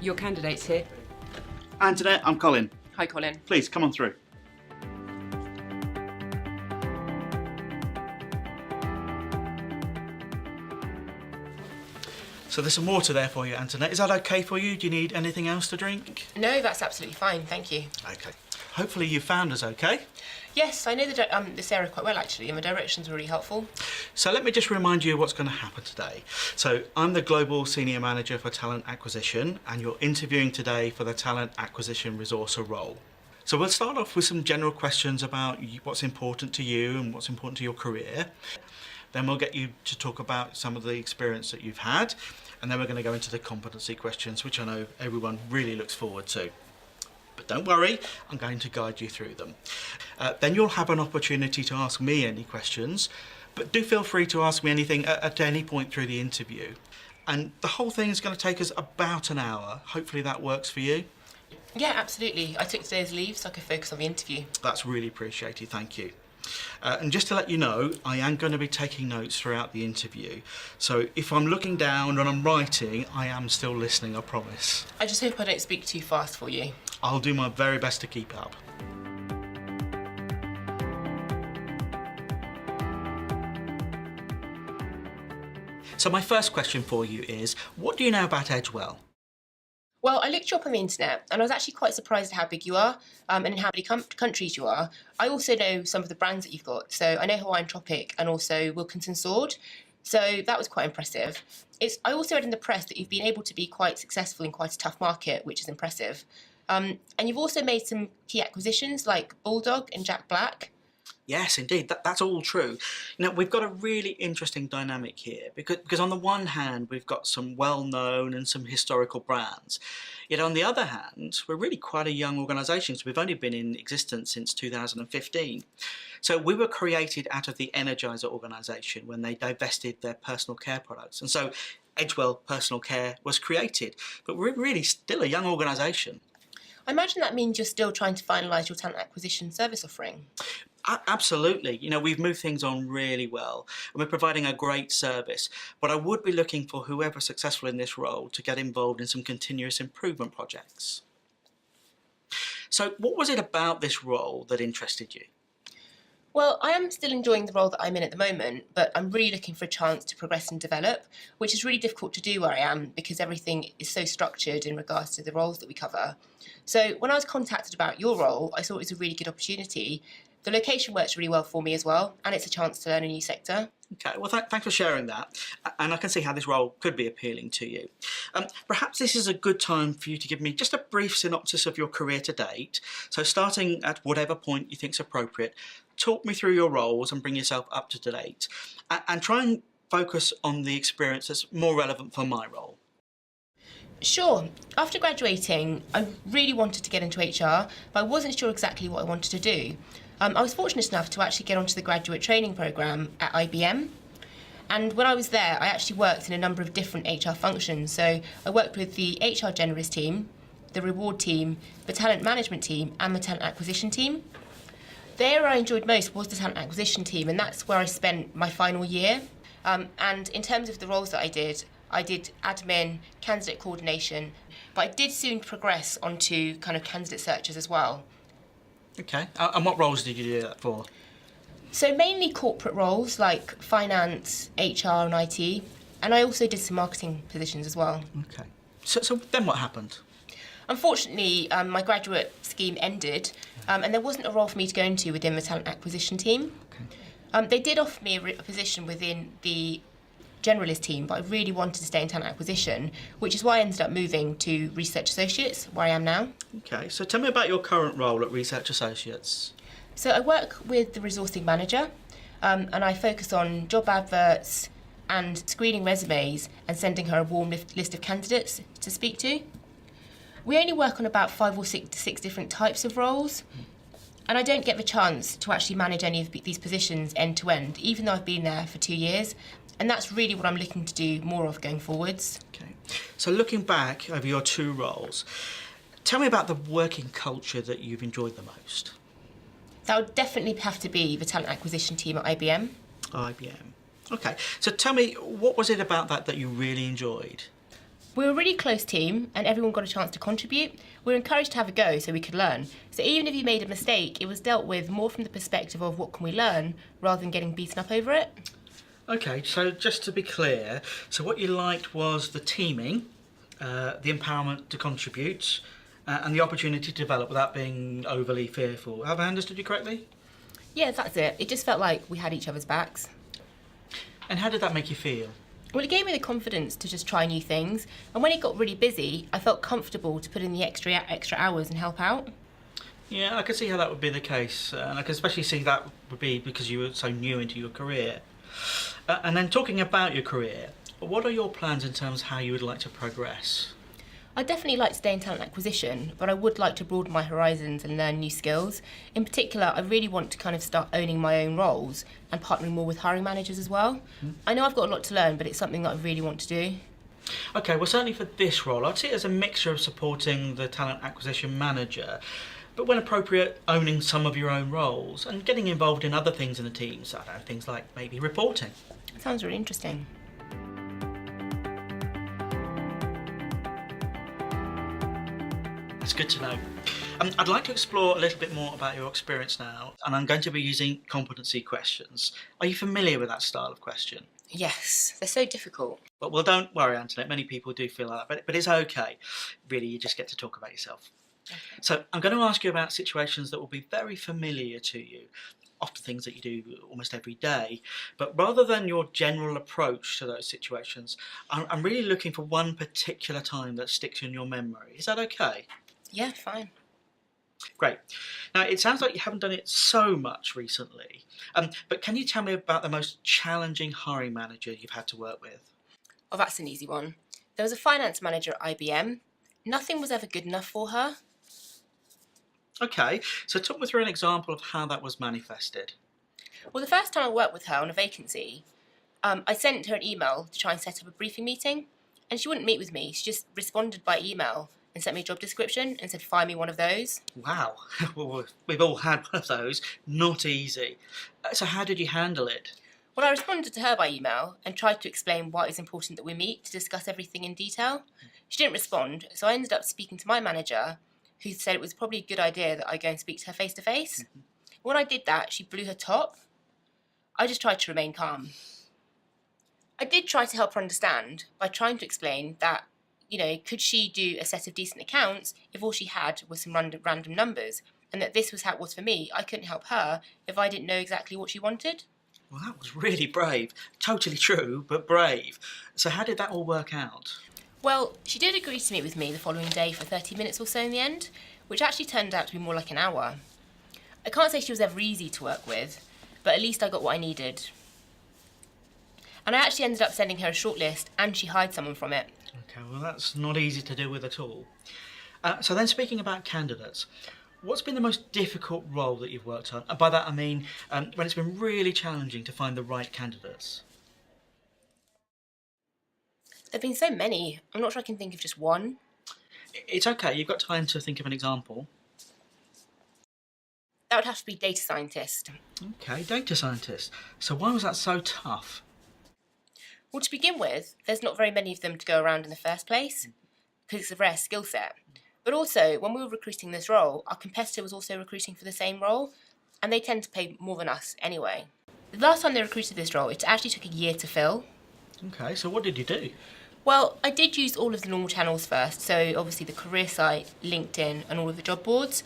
Your candidate's here. Antoinette, I'm Colin. Hi, Colin. Please, come on through. So there's some water there for you, Antoinette. Is that okay for you? Do you need anything else to drink? No, that's absolutely fine, thank you. Okay. Hopefully you found us okay. Yes, I know this area quite well actually, and the directions were really helpful. So let me just remind you what's going to happen today. So I'm the Global Senior Manager for Talent Acquisition, and you're interviewing today for the Talent Acquisition Resourcer role. So we'll start off with some general questions about what's important to you and what's important to your career. Then we'll get you to talk about some of the experience that you've had, and then we're going to go into the competency questions, which I know everyone really looks forward to. But don't worry, I'm going to guide you through them. Then you'll have an opportunity to ask me any questions, but do feel free to ask me anything at any point through the interview. And the whole thing is going to take us about an hour. Hopefully that works for you. Yeah, absolutely. I took today's leave so I could focus on the interview. That's really appreciated, thank you. And just to let you know, I am going to be taking notes throughout the interview. So if I'm looking down and I'm writing, I am still listening, I promise. I just hope I don't speak too fast for you. I'll do my very best to keep up. So my first question for you is, what do you know about Edgewell? Well, I looked you up on the internet and I was actually quite surprised at how big you are and in how many countries you are. I also know some of the brands that you've got. So I know Hawaiian Tropic and also Wilkinson Sword. So that was quite impressive. I also read in the press that you've been able to be quite successful in quite a tough market, which is impressive. And you've also made some key acquisitions like Bulldog and Jack Black. Yes, indeed, that's all true. You know, we've got a really interesting dynamic here because on the one hand, we've got some well-known and some historical brands. Yet on the other hand, we're really quite a young organisation, so we've only been in existence since 2015. So we were created out of the Energizer organisation when they divested their personal care products. And so Edgewell Personal Care was created, but we're really still a young organisation. I imagine that means you're still trying to finalise your talent acquisition service offering. Absolutely. You know, we've moved things on really well and we're providing a great service. But I would be looking for whoever's successful in this role to get involved in some continuous improvement projects. So what was it about this role that interested you? Well, I am still enjoying the role that I'm in at the moment, but I'm really looking for a chance to progress and develop, which is really difficult to do where I am because everything is so structured in regards to the roles that we cover. So when I was contacted about your role, I thought it was a really good opportunity. The location works really well for me as well, and it's a chance to learn a new sector. Okay, well, thanks for sharing that. And I can see how this role could be appealing to you. Perhaps this is a good time for you to give me just a brief synopsis of your career to date. So starting at whatever point you think is appropriate, talk me through your roles and bring yourself up to date. And try and focus on the experience that's more relevant for my role. Sure. After graduating, I really wanted to get into HR, but I wasn't sure exactly what I wanted to do. I was fortunate enough to actually get onto the graduate training programme at IBM. And when I was there, I actually worked in a number of different HR functions. So I worked with the HR generalist team, the reward team, the talent management team, and the talent acquisition team. The area I enjoyed most was the talent acquisition team, and that's where I spent my final year. And in terms of the roles that I did admin, candidate coordination, but I did soon progress onto kind of candidate searches as well. Okay, and what roles did you do that for? So mainly corporate roles like finance, HR and IT, and I also did some marketing positions as well. Okay, so then what happened? Unfortunately, my graduate scheme ended and there wasn't a role for me to go into within the talent acquisition team. Okay. They did offer me a position within the generalist team, but I really wanted to stay in talent acquisition, which is why I ended up moving to Research Associates, where I am now. Okay, so tell me about your current role at Research Associates. So I work with the resourcing manager, and I focus on job adverts and screening resumes and sending her a warm list of candidates to speak to. We only work on about 5 or 6 different types of roles, and I don't get the chance to actually manage any of these positions end to end, even though I've been there for 2 years. And that's really what I'm looking to do more of going forwards. Okay. So looking back over your 2 roles, tell me about the working culture that you've enjoyed the most. That would definitely have to be the talent acquisition team at IBM. IBM. Okay. So tell me, what was it about that you really enjoyed? We were a really close team and everyone got a chance to contribute. We were encouraged to have a go so we could learn. So even if you made a mistake, it was dealt with more from the perspective of what can we learn rather than getting beaten up over it. Okay, so just to be clear, so what you liked was the teaming, the empowerment to contribute, and the opportunity to develop without being overly fearful. Have I understood you correctly? Yeah, that's it. It just felt like we had each other's backs. And how did that make you feel? Well, it gave me the confidence to just try new things, and when it got really busy, I felt comfortable to put in the extra hours and help out. Yeah, I could see how that would be the case, and I could especially see that would be because you were so new into your career. And then talking about your career, what are your plans in terms of how you would like to progress? I'd definitely like to stay in talent acquisition, but I would like to broaden my horizons and learn new skills. In particular, I really want to kind of start owning my own roles and partnering more with hiring managers as well. I know I've got a lot to learn, but it's something that I really want to do. Okay, well certainly for this role, I'd see it as a mixture of supporting the talent acquisition manager, but when appropriate, owning some of your own roles and getting involved in other things in the team, so I don't know, things like maybe reporting. Sounds really interesting. That's good to know. I'd like to explore a little bit more about your experience now, and I'm going to be using competency questions. Are you familiar with that style of question? Yes, they're so difficult. Well, don't worry, Antoinette. Many people do feel like that, but it's okay. Really, you just get to talk about yourself. Okay. So I'm going to ask you about situations that will be very familiar to you, often things that you do almost every day. But rather than your general approach to those situations, I'm really looking for one particular time that sticks in your memory. Is that okay? Yeah, fine. Great. Now, it sounds like you haven't done it so much recently, but can you tell me about the most challenging hiring manager you've had to work with? Oh, that's an easy one. There was a finance manager at IBM. Nothing was ever good enough for her. Okay, so talk me through an example of how that was manifested. Well, the first time I worked with her on a vacancy, I sent her an email to try and set up a briefing meeting, and she wouldn't meet with me. She just responded by email and sent me a job description and said, find me one of those. Wow, well, we've all had one of those. Not easy. So how did you handle it? Well, I responded to her by email and tried to explain why it's important that we meet to discuss everything in detail. She didn't respond, so I ended up speaking to my manager, who said it was probably a good idea that I go and speak to her face to face. When I did that, she blew her top. I just tried to remain calm. I did try to help her understand by trying to explain that, could she do a set of decent accounts if all she had was some random numbers, and that this was how it was for me. I couldn't help her if I didn't know exactly what she wanted. Well, that was really brave. Totally true, but brave. So how did that all work out? Well, she did agree to meet with me the following day for 30 minutes or so in the end, which actually turned out to be more like an hour. I can't say she was ever easy to work with, but at least I got what I needed. And I actually ended up sending her a shortlist, and she hired someone from it. Okay, well that's not easy to deal with at all. So then speaking about candidates, what's been the most difficult role that you've worked on? And by that I mean when it's been really challenging to find the right candidates. There have been so many, I'm not sure I can think of just one. It's okay, you've got time to think of an example. That would have to be data scientist. Okay, data scientist. So why was that so tough? Well, to begin with, there's not very many of them to go around in the first place, because it's a rare skill set. But also, when we were recruiting this role, our competitor was also recruiting for the same role, and they tend to pay more than us anyway. The last time they recruited this role, it actually took a year to fill. Okay, so what did you do? Well, I did use all of the normal channels first, so obviously the career site, LinkedIn, and all of the job boards.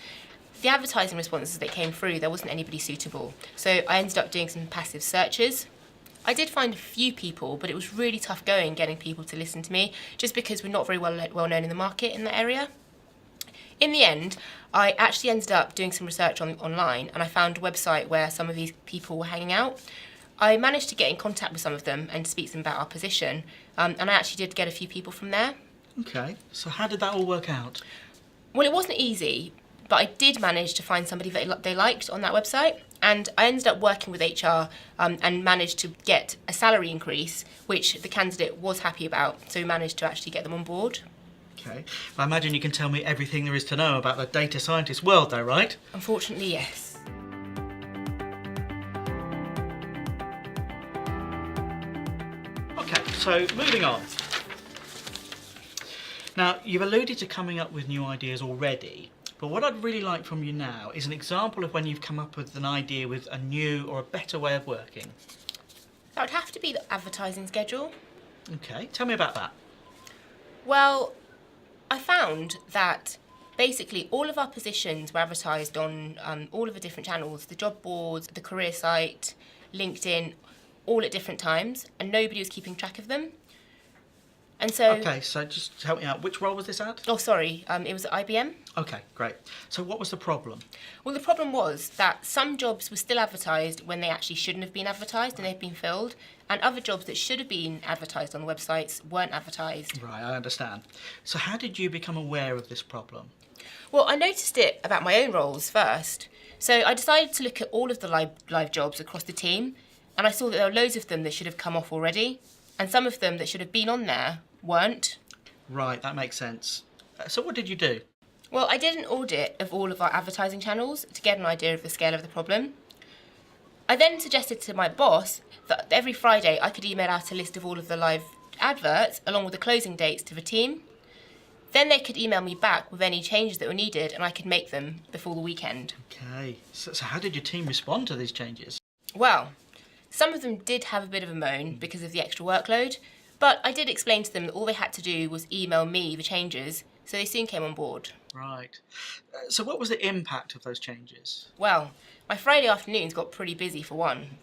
The advertising responses that came through, there wasn't anybody suitable, so I ended up doing some passive searches. I did find a few people, but it was really tough going getting people to listen to me, just because we're not very well known in the market in that area. In the end, I actually ended up doing some research online, and I found a website where some of these people were hanging out. I managed to get in contact with some of them and speak to them about our position, and I actually did get a few people from there. Okay, so how did that all work out? Well, it wasn't easy, but I did manage to find somebody that they liked on that website, and I ended up working with HR and managed to get a salary increase, which the candidate was happy about, so we managed to actually get them on board. Okay, well, I imagine you can tell me everything there is to know about the data scientist world though, right? Unfortunately, yes. Okay, so moving on. Now, you've alluded to coming up with new ideas already, but what I'd really like from you now is an example of when you've come up with an idea with a new or a better way of working. That would have to be the advertising schedule. Okay, tell me about that. Well, I found that basically all of our positions were advertised on all of the different channels, the job boards, the career site, LinkedIn, all at different times, and nobody was keeping track of them. And so... Okay, so just help me out. Which role was this at? Oh, sorry, it was at IBM. Okay, great. So what was the problem? Well, the problem was that some jobs were still advertised when they actually shouldn't have been advertised and they've been filled, and other jobs that should have been advertised on the websites weren't advertised. Right, I understand. So how did you become aware of this problem? Well, I noticed it about my own roles first. So I decided to look at all of the live jobs across the team, and I saw that there were loads of them that should have come off already, and some of them that should have been on there weren't. Right, that makes sense. So what did you do? Well, I did an audit of all of our advertising channels to get an idea of the scale of the problem. I then suggested to my boss that every Friday I could email out a list of all of the live adverts along with the closing dates to the team. Then they could email me back with any changes that were needed and I could make them before the weekend. Okay, so how did your team respond to these changes? Well, some of them did have a bit of a moan because of the extra workload, but I did explain to them that all they had to do was email me the changes, so they soon came on board. Right. So what was the impact of those changes? Well, my Friday afternoons got pretty busy for one.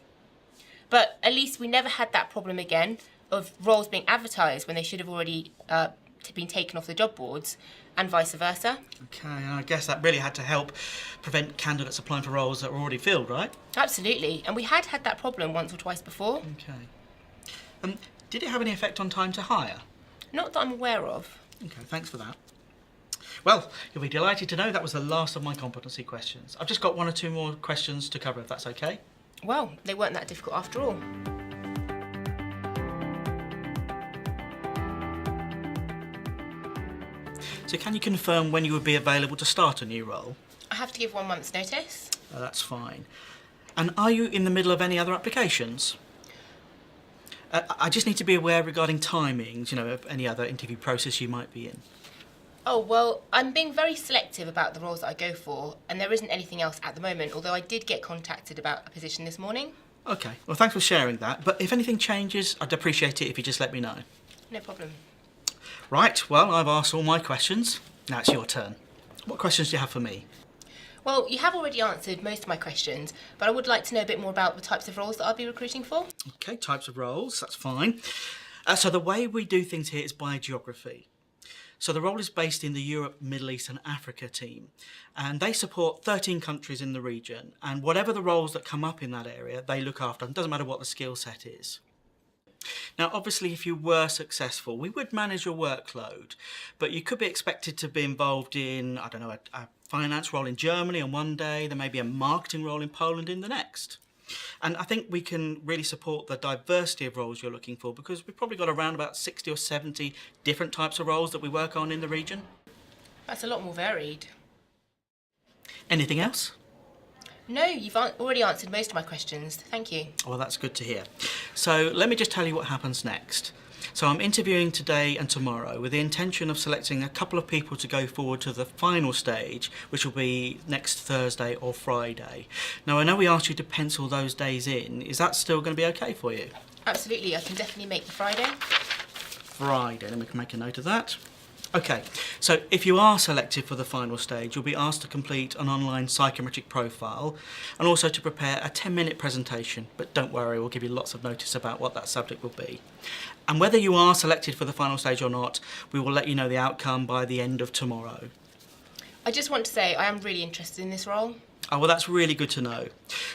But at least we never had that problem again of roles being advertised when they should have already been taken off the job boards, and vice versa. Okay, and I guess that really had to help prevent candidates applying for roles that were already filled, right? Absolutely, and we had that problem once or twice before. Okay. Did it have any effect on time to hire? Not that I'm aware of. Okay, thanks for that. Well, you'll be delighted to know that was the last of my competency questions. I've just got one or two more questions to cover, if that's okay. Well, they weren't that difficult after all. So can you confirm when you would be available to start a new role? I have to give 1 month's notice. That's fine. And are you in the middle of any other applications? I just need to be aware regarding timings, of any other interview process you might be in. Oh, well, I'm being very selective about the roles that I go for, and there isn't anything else at the moment, although I did get contacted about a position this morning. Okay, well thanks for sharing that, but if anything changes, I'd appreciate it if you just let me know. No problem. Right, well, I've asked all my questions. Now it's your turn. What questions do you have for me? Well, you have already answered most of my questions, but I would like to know a bit more about the types of roles that I'll be recruiting for. Okay, types of roles, that's fine. So the way we do things here is by geography. So the role is based in the Europe, Middle East and Africa team, and they support 13 countries in the region, and whatever the roles that come up in that area, they look after. It doesn't matter what the skill set is. Now, obviously, if you were successful, we would manage your workload, but you could be expected to be involved in, I don't know, a finance role in Germany on one day, there may be a marketing role in Poland in the next. And I think we can really support the diversity of roles you're looking for because we've probably got around about 60 or 70 different types of roles that we work on in the region. That's a lot more varied. Anything else? No, you've already answered most of my questions. Thank you. Well, that's good to hear. So let me just tell you what happens next. So I'm interviewing today and tomorrow with the intention of selecting a couple of people to go forward to the final stage, which will be next Thursday or Friday. Now, I know we asked you to pencil those days in. Is that still going to be okay for you? Absolutely, I can definitely make the Friday. Friday, let me make a note of that. Okay, so if you are selected for the final stage, you'll be asked to complete an online psychometric profile and also to prepare a 10-minute presentation. But don't worry, we'll give you lots of notice about what that subject will be. And whether you are selected for the final stage or not, we will let you know the outcome by the end of tomorrow. I just want to say I am really interested in this role. Oh, well, that's really good to know.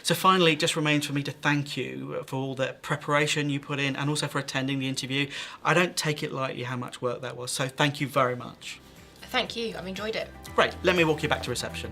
So finally, it just remains for me to thank you for all the preparation you put in and also for attending the interview. I don't take it lightly how much work that was, so thank you very much. Thank you, I've enjoyed it. Great, let me walk you back to reception.